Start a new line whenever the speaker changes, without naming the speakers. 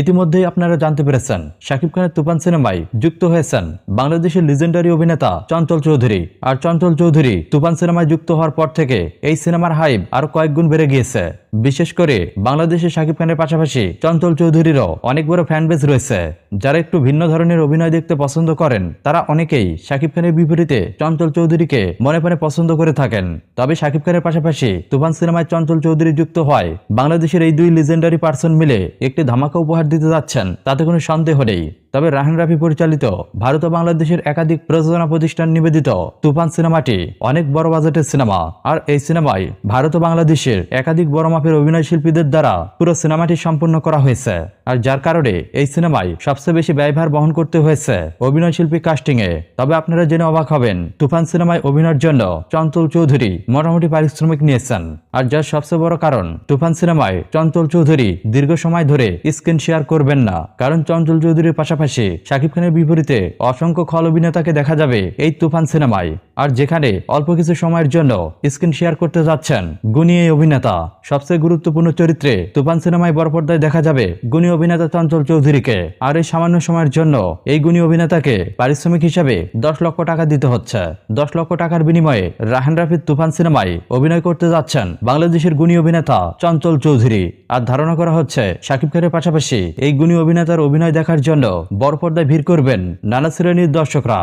ইতিমধ্যেই আপনারা জানতে পেরেছেন শাকিব খানের তুফান সিনেমায় যুক্ত হয়েছেন বাংলাদেশের লিজেন্ডারি অভিনেতা চঞ্চল চৌধুরী। আর চঞ্চল চৌধুরী তুফান সিনেমায় যুক্ত হওয়ার পর থেকে এই সিনেমার হাইপ আরো কয়েক গুণ বেড়ে গিয়েছে। বিশেষ করে বাংলাদেশে শাকিব খানের পাশাপাশি চঞ্চল চৌধুরীরও অনেক বড় ফ্যান বেস রয়েছে। যারা একটু ভিন্ন ধরনের অভিনয় দেখতে পছন্দ করেন তারা অনেকেই শাকিব খানের বিপরীতে চঞ্চল চৌধুরীকে মনে প্রাণে পছন্দ করে থাকেন। তবে শাকিব খানের পাশাপাশি তুফান সিনেমায় চঞ্চল চৌধুরী যুক্ত হয় বাংলাদেশের এই দুই লিজেন্ডারি পার্সন মিলে একটি ধামাকা উপহার দিতে যাচ্ছেন, তাতে কোনো সন্দেহ নেই। তবে রাহান রাফি পরিচালিত ভারত ও বাংলাদেশের একাধিক প্রযোজনা প্রতিষ্ঠান নিবেদিত তুফান সিনেমাটি অনেক বড় বাজেটের সিনেমা। আর এই সিনেমায় ভারত ও বাংলাদেশের একাধিক বড় মাপের অভিনয় শিল্পীদের দ্বারা পুরো সিনেমাটি সম্পূর্ণ করা হয়েছে। আর যার কারণে এই সিনেমায় সবচেয়ে বেশি ব্যয়ভার বহন করতে হয়েছে অভিনয় শিল্পী কাস্টিং এ। তবে আপনারা জেনে অবাক হবেন তুফান সিনেমায় অভিনয়ের জন্য চঞ্চল চৌধুরী মোটামুটি পারিশ্রমিক নিয়েছেন। আর যার সবচেয়ে বড় কারণ তুফান সিনেমায় চঞ্চল চৌধুরী দীর্ঘ সময় ধরে স্ক্রিন শেয়ার করবেন না, কারণ চঞ্চল চৌধুরীর পাশাপাশি শাকিব খানের বিপরীতে অসংখ্য খল অভিনেতাকে দেখা যাবে এই তুফান সিনেমায়। আর যেখানে অল্প কিছু সময়ের জন্য স্ক্রিন শেয়ার করতে যাচ্ছেন গুণী এই অভিনেতা। সবচেয়ে গুরুত্বপূর্ণ চরিত্রে তুফান সিনেমায় বড় পর্দায় দেখা যাবে গুণী অভিনেতা চঞ্চল চৌধুরীকে। আর এই সামান্য সময়ের জন্য এই গুণী অভিনেতাকে পারিশ্রমিক হিসাবে 10 লক্ষ টাকা দিতে হচ্ছে। 10 লক্ষ টাকার বিনিময়ে রাহান রাফির তুফান সিনেমায় অভিনয় করতে যাচ্ছেন বাংলাদেশের গুণী অভিনেতা চঞ্চল চৌধুরী। আর ধারণা করা হচ্ছে শাকিব খানের পাশাপাশি এই গুণী অভিনেতার অভিনয় দেখার জন্য বড় পর্দায় ভিড় করবেন নানা শ্রেণীর দর্শকরা।